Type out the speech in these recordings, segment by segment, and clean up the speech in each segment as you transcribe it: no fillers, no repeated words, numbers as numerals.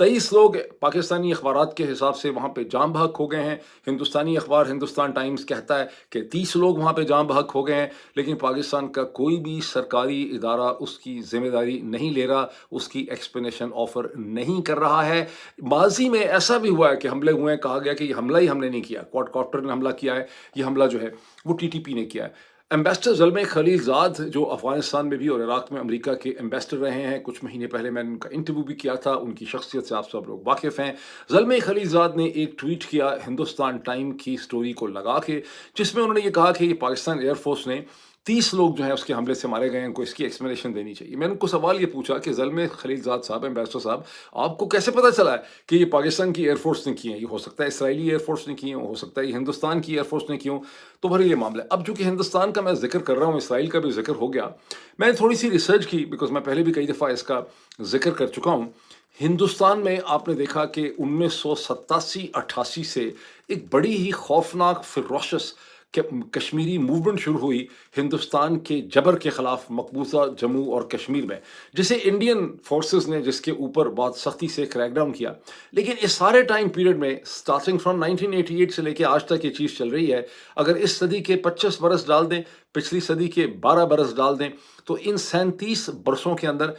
23 لوگ پاکستانی اخبارات کے حساب سے وہاں پہ جاں بحق ہو گئے ہیں۔ ہندوستانی اخبار ہندوستان ٹائمز کہتا ہے کہ 30 لوگ وہاں پہ جاں بحق ہو گئے ہیں، لیکن پاکستان کا کوئی بھی سرکاری ادارہ اس کی ذمہ داری نہیں لے رہا، اس کی ایکسپلینیشن آفر نہیں کر رہا ہے۔ ماضی میں ایسا بھی ہوا ہے کہ حملے ہوئے ہیں، کہا گیا کہ یہ حملہ ہی ہم نے نہیں کیا، کوڈ کاپٹر نے حملہ کیا ہے، یہ حملہ جو ہے وہ ٹی ٹی پی نے کیا ہے۔ ایمبیسڈر زلمے خلیل زاد جو افغانستان میں بھی اور عراق میں امریکہ کے ایمبیسڈر رہے ہیں، کچھ مہینے پہلے میں نے ان کا انٹرویو بھی کیا تھا، ان کی شخصیت سے آپ سب لوگ واقف ہیں۔ زلمے خلیل زاد نے ایک ٹویٹ کیا ہندوستان ٹائم کی سٹوری کو لگا کے، جس میں انہوں نے یہ کہا کہ یہ پاکستان ایئر فورس نے 30 لوگ جو ہیں اس کے حملے سے مارے گئے ہیں، ان کو اس کی ایکسپلینیشن دینی چاہیے۔ میں نے ان کو سوال یہ پوچھا کہ زلمے خلیل زاد صاحب، ایمبیسڈر صاحب، آپ کو کیسے پتہ چلا ہے کہ یہ پاکستان کی ایئر فورس نے کیے ہیں؟ یہ ہو سکتا ہے اسرائیلی ایئر فورس نے کیے ہوں، ہو سکتا ہے یہ ہندوستان کی ایئر فورس نے کیے ہوں، تو بھر یہ معاملہ ہے۔ اب چونکہ ہندوستان کا میں ذکر کر رہا ہوں، اسرائیل کا بھی ذکر ہو گیا، میں نے تھوڑی سی ریسرچ کی، بیکاز میں پہلے بھی کئی دفعہ اس کا ذکر کر چکا ہوں۔ ہندوستان میں آپ نے دیکھا کہ 1987-88 سے ایک بڑی ہی خوفناک فیروشس کشمیری موومنٹ شروع ہوئی ہندوستان کے جبر کے خلاف مقبوضہ جموں اور کشمیر میں، جسے انڈین فورسز نے جس کے اوپر بہت سختی سے کریک ڈاؤن کیا۔ لیکن اس سارے ٹائم پیریڈ میں سٹارٹنگ فرام 1988 سے لے کے آج تک یہ چیز چل رہی ہے۔ اگر اس صدی کے 25 برس ڈال دیں، پچھلی صدی کے 12 برس ڈال دیں، تو ان 37 برسوں کے اندر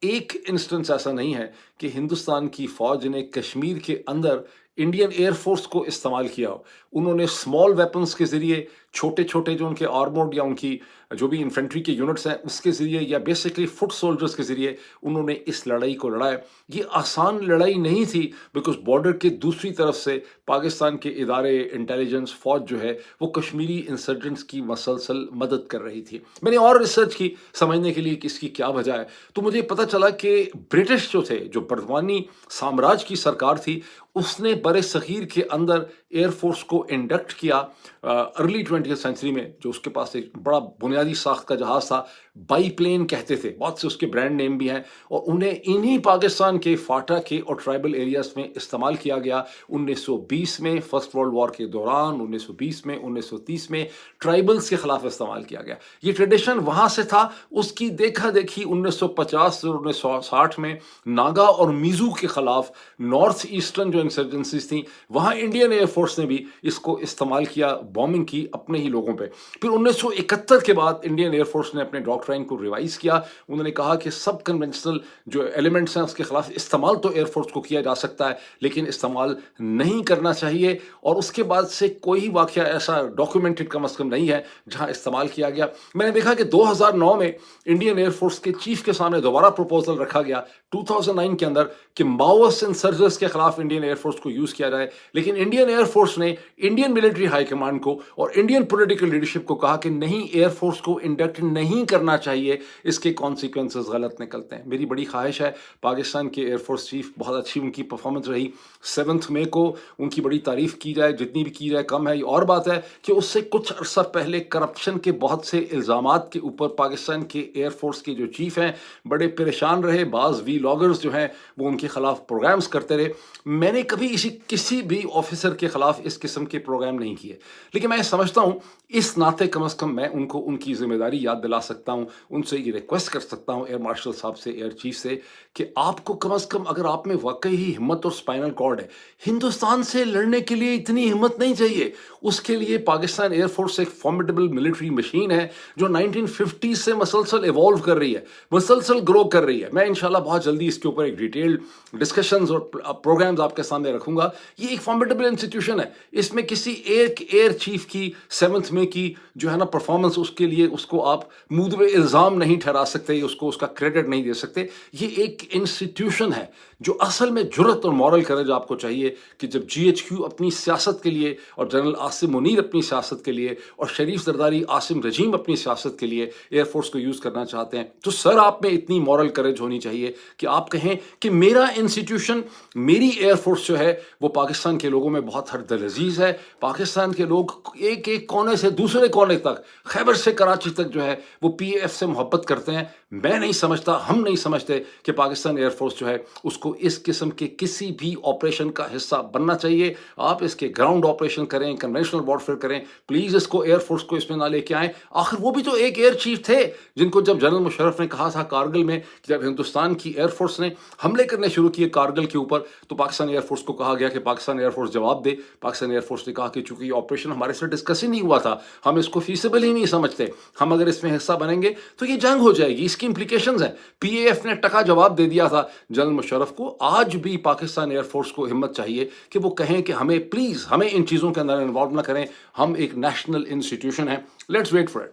ایک انسٹنس ایسا نہیں ہے کہ ہندوستان کی فوج نے کشمیر کے اندر انڈین ایئر فورس کو استعمال کیا ہو۔ انہوں نے اسمال ویپنز کے ذریعے، چھوٹے چھوٹے جو ان کے آرمورڈ یا ان کی جو بھی انفینٹری کے یونٹس ہیں اس کے ذریعے، یا بیسکلی فٹ سولجرز کے ذریعے انہوں نے اس لڑائی کو لڑا ہے۔ یہ آسان لڑائی نہیں تھی، بیکاز بارڈر کے دوسری طرف سے پاکستان کے ادارے، انٹیلیجنس، فوج جو ہے وہ کشمیری انسرجنٹس کی مسلسل مدد کر رہی تھی۔ میں نے اور ریسرچ کی سمجھنے کے لیے کہ اس کی کیا وجہ ہے، تو مجھے پتہ چلا کہ برٹش جو تھے، جو برطانوی سامراج کی سرکار تھی، اس نے بر صغیر کے اندر ایئر فورس کو انڈکٹ کیا ارلی 20th سینچری میں، جو اس کے پاس ایک بڑا بنیادی ساخت کا جہاز تھا، بائی پلین کہتے تھے، بہت سے اس کے برانڈ نیم بھی ہیں، اور انہیں انہی پاکستان کے فاٹا کے اور ٹرائبل ایریاز میں استعمال کیا گیا 1920 میں، فرسٹ ورلڈ وار کے دوران 1920 میں، 1930 میں ٹرائبلز کے خلاف استعمال کیا گیا۔ یہ ٹریڈیشن وہاں سے تھا، اس کی دیکھا دیکھی 1950 اور 1960 میں ناگا اور میزو کے خلاف نارتھ ایسٹرن جو انسرجنسیز تھیں، وہاں انڈین ایئر فورس نے بھی اس کو استعمال کیا، بومنگ کی اپنے ہی لوگوں پہ۔ پھر 1971 کے بعد انڈین ایئر فورس نے اپنے ڈاکٹرائن کو ریوائز کیا، انہوں نے کہا کہ سب کنونشنل جو ایلیمنٹس ہیں اس کے خلاف استعمال تو ایئر فورس کو کیا جا سکتا ہے، لیکن استعمال نہیں کرنا چاہیے، اور اس کے بعد سے کوئی واقعہ ایسا ڈاکیومنٹڈ کم از کم نہیں ہے جہاں استعمال کیا گیا۔ میں نے دیکھا کہ 2009 میں انڈین ایئر فورس کے چیف کے سامنے دوبارہ پروپوزل رکھا گیا 2009 کے اندر کہ ماؤسٹ انسرجرز کے خلاف انڈین ایئر فورس کو یوز کیا جائے، لیکن انڈین ایئر فورس نے انڈین ملٹری ہائی کمانڈ کو اور انڈین پولیٹیکل لیڈرشپ کو کہا کہ نہیں، ایئر فورس کو انڈکٹ نہیں کرنا چاہیے، اس کے کانسیکوینسز غلط نکلتے ہیں۔ میری بڑی خواہش ہے پاکستان کے ایئر فورس چیف، بہت اچھی ان کی پرفارمنس رہی، 7 مئی کو ان کی بڑی تعریف کی جائے، جتنی بھی کی جائے کم ہے۔ یہ اور بات ہے کہ اس سے کچھ عرصہ پہلے کرپشن کے بہت سے الزامات کے اوپر پاکستان کے ایئر فورس کے جو چیف ہیں بڑے پریشان رہے، بعض وی لاگرز جو ہیں وہ ان کے خلاف پروگرامز کرتے رہے۔ میں نے کبھی کسی بھی آفیسر کے خلاف اس قسم کے پروگرام نہیں کیے، لیکن میں سمجھتا ہوں اس ناطے کم از کم میں ان کو ان کی ذمہ داری یاد دلا سکتا ہوں، ان سے یہ ریکویسٹ کر سکتا ہوں ایئر مارشل صاحب سے، ایئر چیف سے، کہ آپ کو کم از کم اگر آپ میں واقعی ہی ہمت اور اسپائنل کارڈ ہے، ہندوستان سے لڑنے کے لیے اتنی ہمت نہیں چاہیے۔ اس کے لیے پاکستان ایئر فورس ایک فارمیڈیبل ملٹری مشین ہے جو 1950 سے مسلسل ایوالو کر رہی ہے، مسلسل گرو کر رہی ہے۔ میں انشاءاللہ بہت جلدی اس کے اوپر ایک ڈیٹیلڈ ڈسکشنز اور پروگرامز آپ کے سامنے رکھوں گا۔ یہ ایک فارمیڈیبل انسٹیٹیوشن ہے، اس میں کسی ایک ایئر چیف کی 7 مئی کی جو ہے نا پرفارمنس، اس کے لیے اس کو آپ موجب الزام نہیں ٹھہرا سکتے، اس کو اس کا کریڈٹ نہیں دے سکتے۔ یہ ایک انسٹیٹیوشن ہے جو اصل میں جرأت اور مورل کریج آپ کو چاہیے کہ جب جی ایچ کیو اپنی سیاست کے لیے اور جنرل عاصم منیر اپنی سیاست کے لیے اور شریف زرداری عاصم رجیم اپنی سیاست کے لیے ایئر فورس کو یوز کرنا چاہتے ہیں، تو سر آپ میں اتنی مورل کریج ہونی چاہیے کہ آپ کہیں کہ میرا انسٹیٹیوشن، میری ایئر فورس جو ہے وہ پاکستان کے لوگوں میں بہت ہر دل عزیز ہے۔ پاکستان کے لوگ ایک ایک کونے سے دوسرے کونے تک، خیبر سے کراچی تک جو ہے وہ ایف سے محبت کرتے ہیں، میں نہیں سمجھتا، ہم نہیں سمجھتے کہ پاکستان ایئر فورس جو ہے اس کو اس قسم کے کسی بھی آپریشن کا حصہ بننا چاہیے۔ آپ اس کے گراؤنڈ آپریشن کریں، کنونشنل وارفیئر کریں، پلیز اس کو ایئر فورس کو اس میں نہ لے کے آئیں۔ آخر وہ بھی تو ایک ایئر چیف تھے جن کو جب جنرل مشرف نے کہا تھا کارگل میں، جب ہندوستان کی ایئر فورس نے حملے کرنے شروع کیے کارگل کے اوپر، تو پاکستان ایئر فورس کو کہا گیا کہ پاکستان ایئر فورس جواب دے۔ پاکستان ایئر فورس نے کہا کہ چونکہ یہ آپریشن ہمارے سے ڈسکس ہی نہیں ہوا تھا، ہم اس کو فیسیبل ہی نہیں سمجھتے، ہم اگر اس میں حصہ بنیں گے تو یہ جنگ ہو جائے گی، اس کی امپلیکیشنز ہیں۔ پی اے ایف نے ٹکا جواب دے دیا تھا جنرل مشرف کو۔ آج بھی پاکستان ایئر فورس کو ہمت چاہیے کہ وہ کہیں کہ ہمیں پلیز ہمیں ان چیزوں کے اندر انوالو نہ کریں، ہم ایک نیشنل انسٹیٹیوشن ہیں، لیٹس ویٹ فار اٹ۔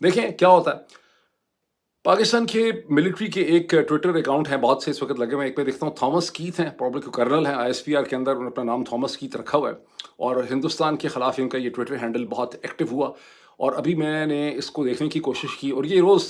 دیکھیں کیا ہوتا ہے، پاکستان کے ملٹری کے ایک ٹویٹر اکاؤنٹ ہیں، بہت سے اس وقت لگے ہوئے ہیں۔ ایک پہ دیکھتا ہوں تھامس کیتھ ہیں، پرابلی کرنل ہیں ISPR کے اندر، انہوں نے اپنا نام تھامس کیتھ رکھا ہوا ہے، اور ہندوستان کے خلاف ان کا یہ ٹویٹر ہینڈل بہت ایکٹیو ہوا۔ اور ابھی میں نے اس کو دیکھنے کی کوشش کی، اور یہ روز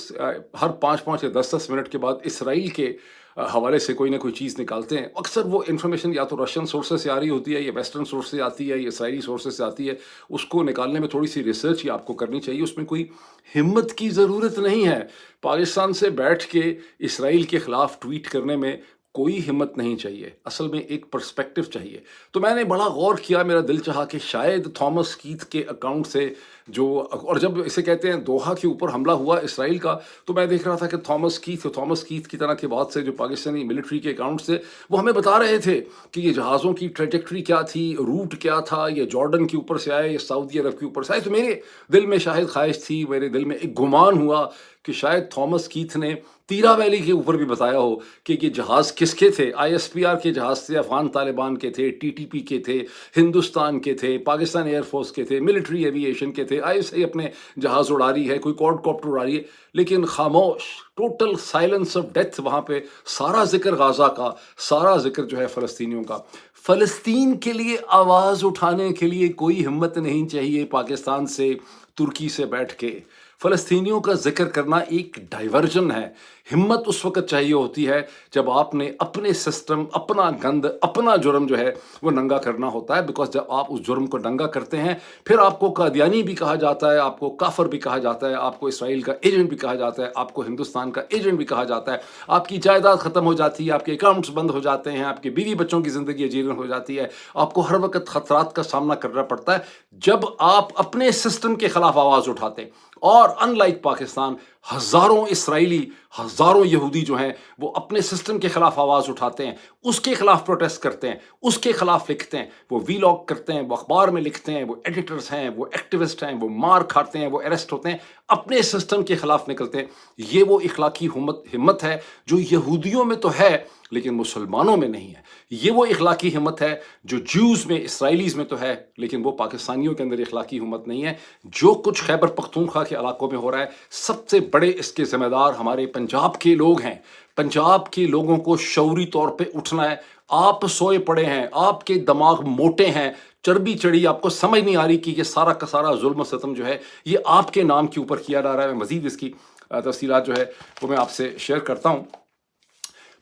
ہر 5 یا 10 منٹ کے بعد اسرائیل کے حوالے سے کوئی نہ کوئی چیز نکالتے ہیں۔ اکثر وہ انفارمیشن یا تو رشین سورسز سے آ رہی ہوتی ہے، یا ویسٹرن سورس سے آتی ہے، یا اسرائیلی سورسز سے آتی ہے۔ اس کو نکالنے میں تھوڑی سی ریسرچ ہی آپ کو کرنی چاہیے، اس میں کوئی ہمت کی ضرورت نہیں ہے۔ پاکستان سے بیٹھ کے اسرائیل کے خلاف ٹویٹ کرنے میں کوئی ہمت نہیں چاہیے، اصل میں ایک پرسپیکٹو چاہیے۔ تو میں نے بڑا غور کیا، میرا دل چاہا کہ شاید تھامس کیتھ کے اکاؤنٹ سے جو، اور جب اسے کہتے ہیں دوحہ کے اوپر حملہ ہوا اسرائیل کا، تو میں دیکھ رہا تھا کہ تھامس کیتھ کی طرح کے بہت سے جو پاکستانی ملٹری کے اکاؤنٹس تھے، وہ ہمیں بتا رہے تھے کہ یہ جہازوں کی ٹریجیکٹری کیا تھی، روٹ کیا تھا، یہ جارڈن کے اوپر سے آئے، یہ سعودی عرب کے اوپر سے آئے۔ تو میرے دل میں شاید خواہش تھی، میرے دل میں ایک گمان ہوا کہ شاید تھامس کیتھ نے تیرا ویلی کے اوپر بھی بتایا ہو کہ یہ جہاز کس کے تھے۔ ISPR کے جہاز تھے، افغان طالبان کے تھے، TTP کے تھے، ہندوستان کے تھے، پاکستان ایئر فورس کے تھے، ملٹری ایوی ایشن کے تھے۔ ISI اپنے جہاز اڑا رہی ہے، کوئی کوڈ کاپٹر اڑا رہی ہے، لیکن خاموش، ٹوٹل سائلنس آف ڈیتھ وہاں پہ۔ سارا ذکر غازہ کا، سارا ذکر جو ہے فلسطینیوں کا۔ فلسطین کے لیے آواز اٹھانے کے لیے کوئی ہمت نہیں چاہیے پاکستان سے، ترکی سے بیٹھ کے۔ فلسطینیوں کا ذکر کرنا ایک ڈائیورژن ہے۔ ہمت اس وقت چاہیے ہوتی ہے جب آپ نے اپنے سسٹم، اپنا گند، اپنا جرم جو ہے وہ ننگا کرنا ہوتا ہے، بیکاز جب آپ اس جرم کو ننگا کرتے ہیں پھر آپ کو قادیانی بھی کہا جاتا ہے، آپ کو کافر بھی کہا جاتا ہے، آپ کو اسرائیل کا ایجنٹ بھی کہا جاتا ہے، آپ کو ہندوستان کا ایجنٹ بھی کہا جاتا ہے، آپ کی جائیداد ختم ہو جاتی ہے، آپ کے اکاؤنٹس بند ہو جاتے ہیں، آپ کے بیوی بچوں کی زندگی اجیرن ہو جاتی ہے، آپ کو ہر وقت خطرات کا سامنا کرنا پڑتا ہے جب آپ اپنے سسٹم کے خلاف آواز اٹھاتے ہیں۔ اور ان لائک پاکستان، ہزاروں اسرائیلی، ہزاروں یہودی جو ہیں وہ اپنے سسٹم کے خلاف آواز اٹھاتے ہیں، اس کے خلاف پروٹیسٹ کرتے ہیں، اس کے خلاف لکھتے ہیں، وہ ویلاگ کرتے ہیں، وہ اخبار میں لکھتے ہیں، وہ ایڈیٹرز ہیں، وہ ایکٹیوسٹ ہیں، وہ مار کھاتے ہیں، وہ اریسٹ ہوتے ہیں، اپنے سسٹم کے خلاف نکلتے ہیں۔ یہ وہ اخلاقی ہمت ہے جو یہودیوں میں تو ہے لیکن مسلمانوں میں نہیں ہے۔ یہ وہ اخلاقی ہمت ہے جو جیوز میں، اسرائیلیز میں تو ہے لیکن وہ پاکستانیوں کے اندر اخلاقی ہمت نہیں ہے۔ جو کچھ خیبر پختونخوا کے علاقوں میں ہو رہا ہے، سب سے بڑے اس کے ذمہ دار ہمارے پنجاب کے لوگ ہیں۔ پنجاب کے لوگوں کو شعوری طور پہ اٹھنا ہے۔ آپ سوئے پڑے ہیں، آپ کے دماغ موٹے ہیں، چربی چڑھی، آپ کو سمجھ نہیں آ رہی کہ یہ سارا کا سارا ظلم و ستم جو ہے یہ آپ کے نام کے اوپر کیا جا رہا ہے۔ میں مزید اس کی تفصیلات جو ہے وہ میں آپ سے شیئر کرتا ہوں۔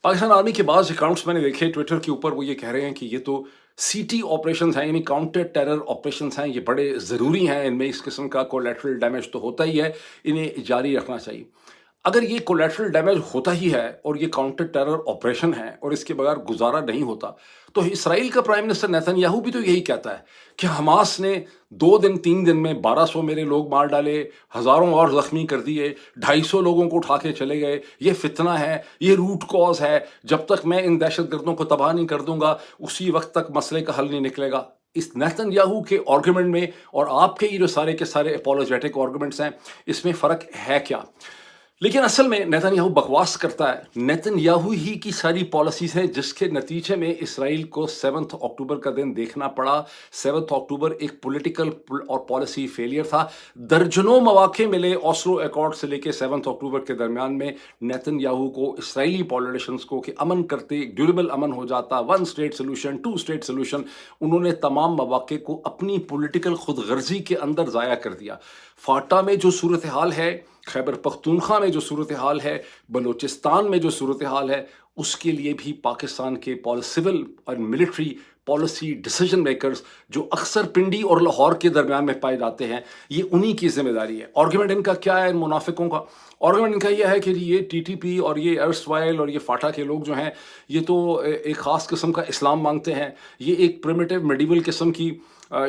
پاکستان آرمی کے بعض اکاؤنٹس میں نے دیکھے ٹویٹر کے اوپر، وہ یہ کہہ رہے ہیں کہ یہ تو CT آپریشنز ہیں، یعنی کاؤنٹر ٹیرر آپریشنز ہیں، یہ بڑے ضروری ہیں، ان میں اس قسم کا کولیٹرل ڈیمیج تو ہوتا ہی ہے، انہیں جاری رکھنا چاہیے۔ اگر یہ کولیٹرل ڈیمیج ہوتا ہی ہے اور یہ کاؤنٹر ٹیرر آپریشن ہے اور اس کے بغیر گزارا نہیں ہوتا، تو اسرائیل کا پرائم منسٹر نیتن یاہو بھی تو یہی کہتا ہے کہ حماس نے 2 3 دن میں 1200 میرے لوگ مار ڈالے، ہزاروں اور زخمی کر دیے، 250 لوگوں کو اٹھا کے چلے گئے، یہ فتنہ ہے، یہ روٹ کاز ہے، جب تک میں ان دہشت گردوں کو تباہ نہیں کر دوں گا اسی وقت تک مسئلے کا حل نہیں نکلے گا۔ اس نیتن یاہو کے آرگومنٹ میں اور آپ کے یہ جو سارے کے سارے اپولوجیٹک آرگومنٹس ہیں، اس میں فرق ہے کیا؟ لیکن اصل میں نیتن یاہو بکواس کرتا ہے۔ نیتن یاہو ہی کی ساری پالیسیز ہیں جس کے نتیجے میں اسرائیل کو 7 اکتوبر کا دن دیکھنا پڑا۔ 7 اکتوبر ایک پولیٹیکل اور پالیسی فیلئر تھا۔ درجنوں مواقع ملے اوسلو ایکارڈ سے لے کے 7 اکتوبر کے درمیان میں نیتن یاہو کو، اسرائیلی پولیٹیشنز کو، کہ امن کرتے، ایک ڈیوریبل امن ہو جاتا، 1 اسٹیٹ سولوشن، 2 اسٹیٹ سولوشن۔ انہوں نے تمام مواقع کو اپنی پولیٹیکل خود غرضی کے اندر ضائع کر دیا۔ فاٹا میں جو صورتحال ہے، خیبر پختونخوا میں جو صورتحال ہے، بلوچستان میں جو صورتحال ہے، اس کے لیے بھی پاکستان کے سول اور ملٹری پالیسی ڈیسیجن میکرز جو اکثر پنڈی اور لاہور کے درمیان میں پائے جاتے ہیں، یہ انہی کی ذمہ داری ہے۔ آرگیومنٹ ان کا کیا ہے ان منافقوں کا؟ آرگیومنٹ ان کا یہ ہے کہ یہ ٹی ٹی پی اور یہ ارسوائل اور یہ فاٹا کے لوگ جو ہیں، یہ تو ایک خاص قسم کا اسلام مانگتے ہیں، یہ ایک پریمیٹیو میڈیول قسم کی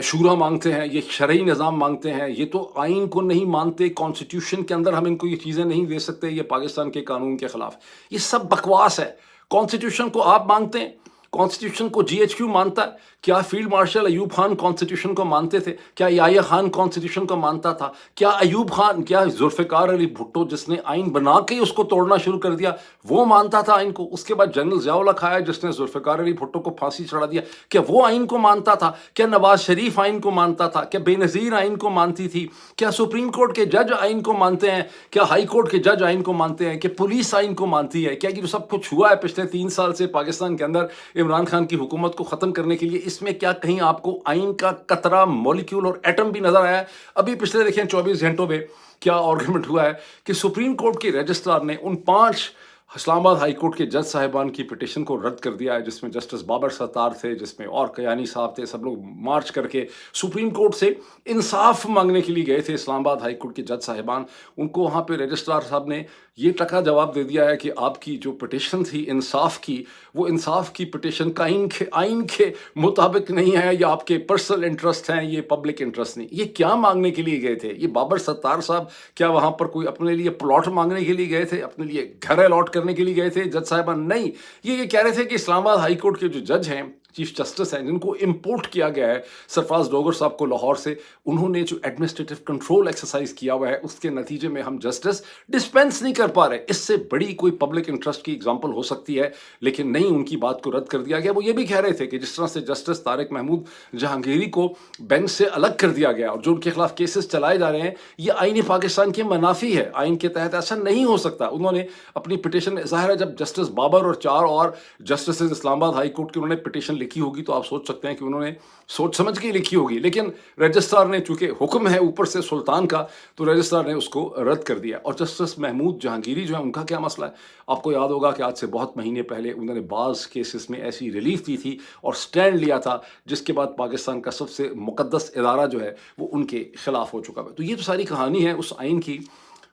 شورا مانگتے ہیں، یہ شرعی نظام مانگتے ہیں، یہ تو آئین کو نہیں مانتے، کانسٹیٹیوشن کے اندر ہم ان کو یہ چیزیں نہیں دے سکتے، یہ پاکستان کے قانون کے خلاف۔ یہ سب بکواس ہے۔ کانسٹیٹیوشن کو آپ مانگتے ہیں، کانسٹیٹیوشن کو جی ایچ کیو مانتا ہے؟ کیا field marshal Ayub Khan constitution کو مانتے تھے؟ کیا یحییٰ خان کانسٹیٹیوشن کو مانتا تھا؟ کیا ایوب خان، کیا ذوالفقار علی بھٹو جس نے آئین بنا کے اس کو توڑنا شروع کر دیا، وہ مانتا تھا آئین کو؟ اس کے بعد جنرل ضیاء اللہ کھایا جس نے ذوالفقار علی بھٹو کو پھانسی چڑھا دیا، کیا وہ آئین کو مانتا تھا؟ کیا نواز شریف آئین کو مانتا تھا؟ کیا بے نظیر آئین کو مانتی تھی؟ کیا سپریم کورٹ کے جج آئین کو مانتے ہیں؟ کیا ہائی کورٹ کے جج آئین کو مانتے ہیں؟ کہ پولیس آئین کو مانتی ہے؟ کیا یہ جو سب کچھ ہوا ہے پچھلے 3 سال سے پاکستان کے اندر عمران خان کی حکومت کو ختم کرنے کے لیے، اس میں کیا کہیں آپ کو آئین کا قطرہ، مولیکیول اور ایٹم بھی نظر آیا ہے؟ ابھی پچھلے دیکھیں 24 گھنٹوں میں کیا آرگومنٹ ہوا ہے کہ سپریم کورٹ کے رجسٹرار نے ان 5 اسلام آباد ہائی کورٹ کے جج صاحبان کی پٹیشن کو رد کر دیا ہے، جس میں جسٹس بابر ستار تھے، جس میں اور کیانی صاحب تھے۔ سب لوگ مارچ کر کے سپریم کورٹ سے انصاف مانگنے کے لیے گئے تھے، اسلام آباد ہائی کورٹ کے جج صاحبان۔ ان کو وہاں پہ رجسٹرار صاحب نے یہ ٹکا جواب دے دیا ہے کہ آپ کی جو پٹیشن تھی انصاف کی، وہ انصاف کی پٹیشن کا آئین کے مطابق نہیں ہے، یہ آپ کے پرسنل انٹرسٹ ہیں، یہ پبلک انٹرسٹ نہیں۔ یہ کیا مانگنے کے لیے گئے تھے؟ یہ بابر ستار صاحب کیا وہاں پر کوئی اپنے لیے پلاٹ مانگنے کے لیے گئے تھے، اپنے لیے گھر الاٹ کرنے کے لیے گئے تھے جج صاحبان؟ نہیں، یہ کہہ رہے تھے کہ اسلام آباد ہائی کورٹ کے جو جج ہیں، چیف جسٹس ہیں، جن کو امپورٹ کیا گیا ہے سرفراز ڈوگر صاحب کو لاہور سے، انہوں نے جو ایڈمنسٹریٹو کنٹرول ایکسرسائز کیا ہوا ہے، اس کے نتیجے میں ہم جسٹس ڈسپینس نہیں کر پا رہے۔ اس سے بڑی کوئی پبلک انٹرسٹ کی اگزامپل ہو سکتی ہے، لیکن نہیں، ان کی بات کو رد کر دیا گیا۔ وہ یہ بھی کہہ رہے تھے کہ جس طرح سے جسٹس طارق محمود جہانگیری کو بینچ سے الگ کر دیا گیا اور جو ان کے خلاف کیسز چلائے جا رہے ہیں، یہ آئین پاکستان کے منافی ہے، آئین کے تحت ایسا نہیں ہو سکتا۔ انہوں نے اپنی پٹیشن، ظاہر ہے جب جسٹس بابر اور 4 اور جسٹسز اسلام آباد ہائی کورٹ کی انہوں نے پٹیشن لکھی ہوگی تو آپ سوچ سکتے ہیں کہ انہوں نے سوچ سمجھ کے لکھی ہوگی، لیکن رجسٹرار نے، چونکہ حکم ہے اوپر سے سلطان کا، تو رجسٹرار نے اس کو رد کر دیا۔ اور جسٹس محمود جہانگیری جو ہے، ان کا کیا مسئلہ ہے؟ آپ کو یاد ہوگا کہ آج سے بہت مہینے پہلے انہوں نے بعض کیسز میں ایسی ریلیف دی تھی اور سٹینڈ لیا تھا، جس کے بعد پاکستان کا سب سے مقدس ادارہ جو ہے وہ ان کے خلاف ہو چکا ہے۔ تو یہ تو ساری کہانی ہے اس آئین کی۔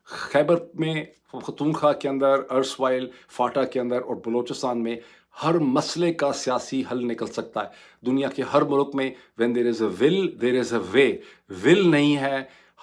خیبر میں، پختونخوا کے اندر، ارسوائل، فاٹا کے اندر اور بلوچستان میں ہر مسئلے کا سیاسی حل نکل سکتا ہے۔ دنیا کے ہر ملک میں when there is a will there is a way، will نہیں ہے،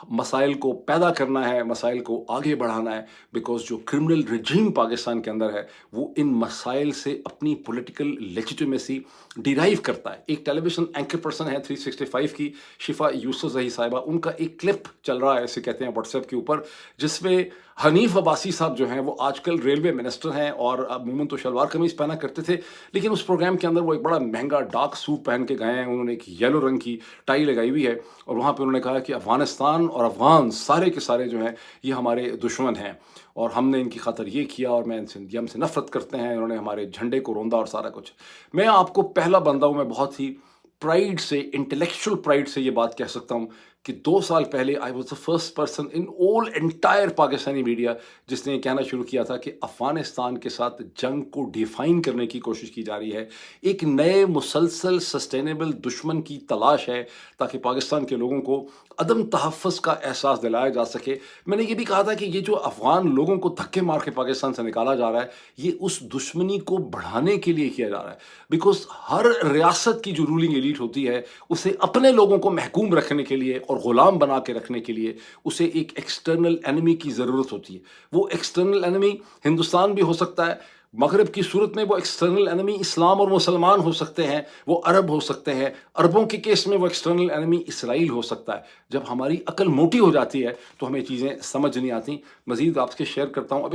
مسائل کو پیدا کرنا ہے، مسائل کو آگے بڑھانا ہے، بیکاز جو کرمنل رجیم پاکستان کے اندر ہے وہ ان مسائل سے اپنی پولیٹیکل لیجیٹیمیسی ڈیرائیو کرتا ہے۔ ایک ٹیلی ویژن اینکر پرسن ہے 365 کی، شفا یوسف زئی صاحبہ، ان کا ایک کلپ چل رہا ہے، اسے کہتے ہیں واٹس ایپ کے اوپر، جس میں حنیف عباسی صاحب جو ہیں، وہ آج کل ریلوے منسٹر ہیں اور عموماً تو شلوار قمیض پہنا کرتے تھے، لیکن اس پروگرام کے اندر وہ ایک بڑا مہنگا ڈارک سوٹ پہن کے گئے ہیں، انہوں نے ایک یلو رنگ کی ٹائی لگائی ہوئی ہے، اور وہاں پہ انہوں نے کہا کہ افغانستان اور افغان سارے کے سارے جو ہیں یہ ہمارے دشمن ہیں، اور ہم نے ان کی خاطر یہ کیا، اور میں ان سے، یہ ہم سے نفرت کرتے ہیں، انہوں نے ہمارے جھنڈے کو روندا اور سارا کچھ۔ میں آپ کو پہلا بندہ ہوں، میں بہت ہی پرائڈ سے، انٹلیکچوئل پرائڈ سے یہ بات کہہ سکتا ہوں کہ 2 سال پہلے I was the first person in all entire Pakistani media جس نے یہ کہنا شروع کیا تھا کہ افغانستان کے ساتھ جنگ کو ڈیفائن کرنے کی کوشش کی جا رہی ہے، ایک نئے مسلسل سسٹینیبل دشمن کی تلاش ہے، تاکہ پاکستان کے لوگوں کو عدم تحفظ کا احساس دلایا جا سکے۔ میں نے یہ بھی کہا تھا کہ یہ جو افغان لوگوں کو دھکے مار کے پاکستان سے نکالا جا رہا ہے، یہ اس دشمنی کو بڑھانے کے لیے کیا جا رہا ہے، بیکاز ہر ریاست کی جو رولنگ ایلیٹ ہوتی ہے، اسے اپنے لوگوں کو محکوم رکھنے کے لیے اور غلام بنا کے رکھنے کے لیے اسے ایک ایکسٹرنل اینمی کی ضرورت ہوتی ہے۔ وہ ایکسٹرنل اینمی ہندوستان بھی ہو سکتا ہے، مغرب کی صورت میں وہ ایکسٹرنل اینمی اسلام اور مسلمان ہو سکتے ہیں، وہ عرب ہو سکتے ہیں، عربوں کے کیس میں وہ ایکسٹرنل اینمی اسرائیل ہو سکتا ہے۔ جب ہماری عقل موٹی ہو جاتی ہے تو ہمیں چیزیں سمجھ نہیں آتی۔ مزید آپ کے شیئر کرتا ہوں۔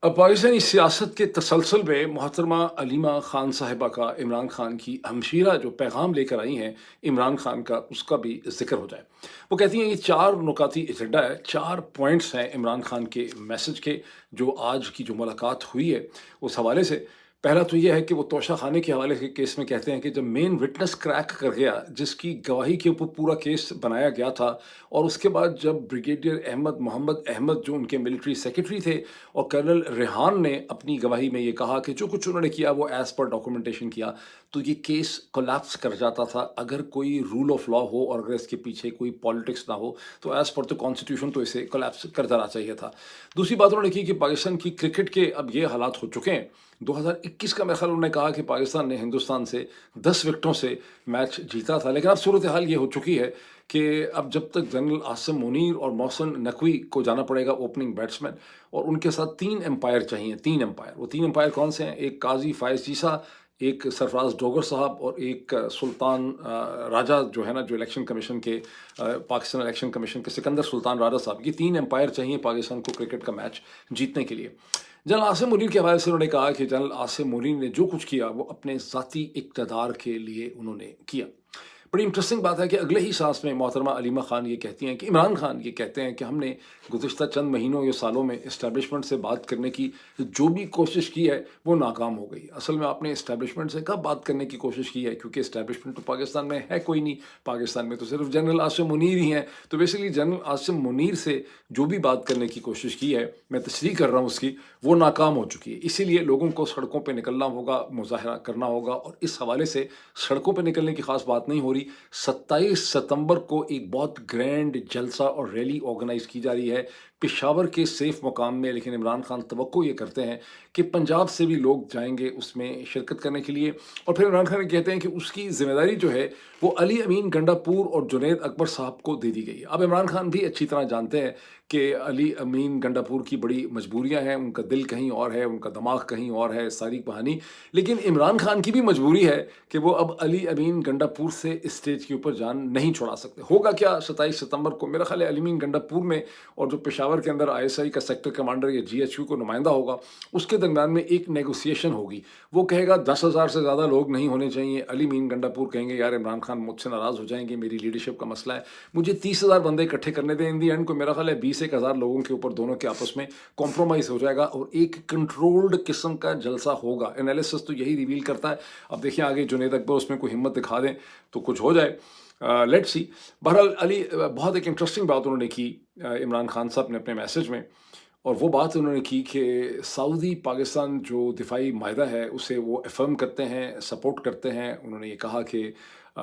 اب پاکستانی سیاست کے تسلسل میں محترمہ علیمہ خان صاحبہ کا عمران خان کی ہمشیرہ جو پیغام لے کر آئی ہیں عمران خان کا، اس کا بھی ذکر ہو جائے۔ وہ کہتی ہیں یہ 4 نکاتی ایجنڈا ہے، 4 پوائنٹس ہیں عمران خان کے میسج کے، جو آج کی جو ملاقات ہوئی ہے اس حوالے سے۔ پہلا تو یہ ہے کہ وہ توشہ خانے کے حوالے کے کیس میں کہتے ہیں کہ جب مین وٹنس کریک کر گیا جس کی گواہی کے اوپر پورا کیس بنایا گیا تھا، اور اس کے بعد جب بریگیڈیئر محمد احمد جو ان کے ملٹری سیکرٹری تھے اور کرنل ریحان نے اپنی گواہی میں یہ کہا کہ جو کچھ انہوں نے کیا وہ ایز پر ڈاکومنٹیشن کیا، تو یہ کیس کولیپس کر جاتا تھا اگر کوئی رول آف لا ہو اور اگر اس کے پیچھے کوئی پالیٹکس نہ ہو، تو ایز پر تو کانسٹیٹیوشن تو اسے کولیپس کر دینا چاہیے تھا۔ دوسری بات انہوں نے کی کہ پاکستان کی کرکٹ کے اب یہ حالات ہو چکے ہیں۔ 2021 کا میرا خیال انہوں نے کہا کہ پاکستان نے ہندوستان سے 10 وکٹوں سے میچ جیتا تھا، لیکن اب صورتحال یہ ہو چکی ہے کہ اب جب تک جنرل عاصم منیر اور محسن نقوی کو جانا پڑے گا اوپننگ بیٹسمین، اور ان کے ساتھ 3 امپائر چاہیے، 3 امپائر۔ وہ 3 امپائر کون سے ہیں؟ ایک قاضی فائز چیسا، ایک سرفراز ڈوگر صاحب، اور ایک سلطان راجہ جو ہے نا، جو الیکشن کمیشن کے پاکستان الیکشن کمیشن کے سکندر سلطان راجہ صاحب۔ یہ 3 امپائر چاہیے پاکستان کو کرکٹ کا میچ جیتنے کے لیے۔ جنرل عاصم منیر کے حوالے سے انہوں نے کہا کہ جنرل عاصم منیر نے جو کچھ کیا وہ اپنے ذاتی اقتدار کے لیے انہوں نے کیا۔ بڑی انٹرسٹنگ بات ہے کہ اگلے ہی سانس میں محترمہ علیمہ خان یہ کہتی ہیں کہ عمران خان یہ کہتے ہیں کہ ہم نے گزشتہ چند مہینوں یا سالوں میں اسٹیبلشمنٹ سے بات کرنے کی جو بھی کوشش کی ہے وہ ناکام ہو گئی۔ اصل میں آپ نے اسٹیبلشمنٹ سے کب بات کرنے کی کوشش کی ہے؟ کیونکہ اسٹیبلشمنٹ تو پاکستان میں ہے کوئی نہیں، پاکستان میں تو صرف جنرل عاصم منیر ہی ہیں۔ تو بیسیکلی جنرل عاصم منیر سے جو بھی بات کرنے کی کوشش کی ہے، میں تشریح کر رہا ہوں اس کی، وہ ناکام ہو چکی ہے۔ اسی لیے لوگوں کو سڑکوں پہ نکلنا ہوگا، مظاہرہ کرنا ہوگا، اور اس حوالے سے سڑکوں پہ نکلنے کی خاص بات نہیں ہو رہی۔ 27 ستمبر کو ایک بہت گرینڈ جلسہ اور ریلی آرگنائز کی جا رہی ہے پشاور کے سیف مقام میں، لیکن عمران خان توقع یہ کرتے ہیں کہ پنجاب سے بھی لوگ جائیں گے اس میں شرکت کرنے کے لیے، اور پھر عمران خان کہتے ہیں کہ اس کی ذمہ داری جو ہے وہ علی امین گنڈا پور اور جنید اکبر صاحب کو دے دی گئی ہے۔ اب عمران خان بھی اچھی طرح جانتے ہیں کہ علی امین گنڈا پور کی بڑی مجبوریاں ہیں، ان کا دل کہیں اور ہے، ان کا دماغ کہیں اور ہے، ساری کہانی، لیکن عمران خان کی بھی مجبوری ہے کہ وہ اب علی امین گنڈا پور سے اسٹیج کے اوپر جان نہیں چھوڑا سکتے۔ ہوگا کیا 27 ستمبر کو؟ میرا خیال ہے علی امین گنڈا پور میں اور جو پشاور کے اندر ISI کا سیکٹر کمانڈر یا GHQ کو نمائندہ ہوگا، اس کے درمیان میں ایک نیگوسیشن ہوگی۔ وہ کہے گا 10,000 سے زیادہ لوگ نہیں ہونے چاہیے، علی امین گنڈا پور کہیں گے یار عمران خان مجھ سے ناراض ہو جائیں گے، میری لیڈرشپ کا مسئلہ ہے، مجھے 30,000 بندے اکٹھے کرنے دیں۔ ان دی اینڈ کو میرا خیال ہے 20,000 لوگوں کے اوپر دونوں کے آپس میں کمپرومائز ہو جائے گا اور ایک کنٹرولڈ قسم کا جلسہ ہوگا۔ انالیسس تو یہی ریویل کرتا ہے۔ اب دیکھیں آگے جنید اکبر اس میں کوئی ہمت دکھا دیں تو کچھ ہو جائے، لیٹ سی۔ بہرحال علی بہت ایک انٹرسٹنگ بات انہوں نے کی عمران خان صاحب نے اپنے میسج میں، اور وہ بات انہوں نے کی کہ سعودی پاکستان جو دفاعی معاہدہ ہے اسے وہ افرم کرتے ہیں، سپورٹ کرتے ہیں۔ انہوں نے یہ کہا کہ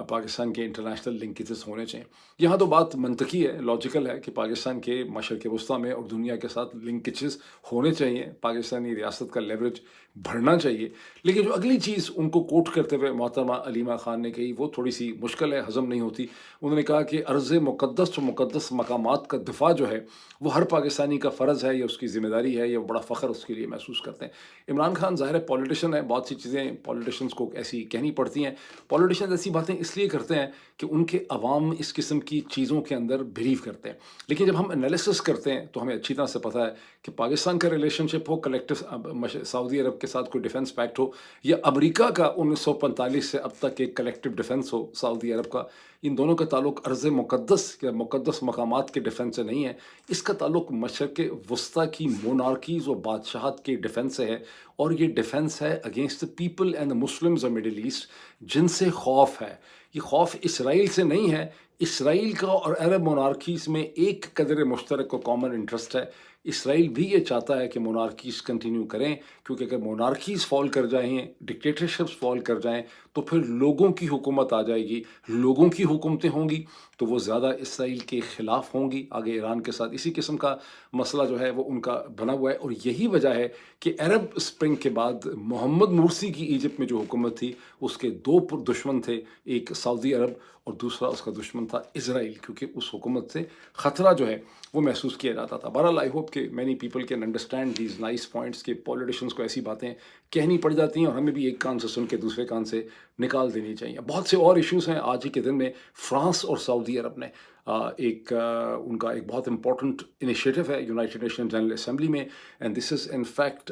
پاکستان کے انٹرنیشنل لنکیجز ہونے چاہیے۔ یہاں تو بات منطقی ہے، لاجیکل ہے کہ پاکستان کے مشرق وسطیٰ میں اور دنیا کے ساتھ لنکیجز ہونے چاہیے، پاکستانی ریاست کا لیوریج بڑھنا چاہیے، لیکن جو اگلی چیز ان کو کوٹ کرتے ہوئے محترمہ علیمہ خان نے کہی وہ تھوڑی سی مشکل ہے، ہضم نہیں ہوتی۔ انہوں نے کہا کہ ارض مقدس و مقدس مقامات کا دفاع جو ہے وہ ہر پاکستانی کا فرض ہے، یا اس کی ذمہ داری ہے، یا بڑا فخر اس کے لیے محسوس کرتے ہیں۔ عمران خان ظاہر پولیٹیشین ہے، بہت سی چیزیں پولیٹیشنز کو ایسی کہنی پڑتی ہیں، پولیٹیشنز ایسی باتیں اس لیے کرتے ہیں کہ ان کے عوام اس قسم کی چیزوں کے اندر بلیو کرتے ہیں، لیکن جب ہم انالیسس کرتے ہیں تو ہمیں اچھی طرح سے پتہ ہے کہ پاکستان کا ریلیشن شپ ہو کلیکٹو سعودی عرب کے ساتھ کوئی ڈیفنس پیکٹ ہو، یا امریکہ کا 1945 سے اب تک ایک کلیکٹیو ڈیفنس ہو سعودی عرب کا، ان دونوں کا تعلق ارض مقدس یا مقدس مقامات کے ڈیفنس سے نہیں ہے، اس کا تعلق مشرق وسطیٰ کی مونارکیز و بادشاہت کے ڈیفنس سے ہے، اور یہ ڈیفنس ہے against the people and the Muslims of Middle East, جن سے خوف ہے۔ یہ خوف اسرائیل سے نہیں ہے، اسرائیل کا اور عرب مونارکیز میں ایک قدر مشترک و کامن انٹرسٹ ہے۔ اسرائیل بھی یہ چاہتا ہے کہ مونارکیز کنٹینیو کریں، کیونکہ اگر مونارکیز فال کر جائیں، ڈکٹیٹرشپس فال کر جائیں، تو پھر لوگوں کی حکومت آ جائے گی، لوگوں کی حکومتیں ہوں گی تو وہ زیادہ اسرائیل کے خلاف ہوں گی۔ آگے ایران کے ساتھ اسی قسم کا مسئلہ جو ہے وہ ان کا بنا ہوا ہے، اور یہی وجہ ہے کہ عرب اسپرنگ کے بعد محمد مرسی کی ایجپٹ میں جو حکومت تھی اس کے 2 دشمن تھے، ایک سعودی عرب اور دوسرا اس کا دشمن تھا اسرائیل، کیونکہ اس حکومت سے خطرہ جو ہے وہ محسوس کیا جاتا تھا۔ بہرحال آئی ہوپ کہ many people can understand these nice points کہ پولیٹیشنس کو ایسی باتیں کہنی پڑ جاتی ہیں اور ہمیں بھی ایک کان سے سن کے دوسرے کان سے نکال دینی چاہیے۔ بہت سے اور ایشوز ہیں۔ آج ہی کے دن میں فرانس اور سعودی عرب نے ان کا ایک بہت امپورٹنٹ انیشیٹو ہے یونائٹڈ نیشن جنرل اسمبلی میں، and this is in fact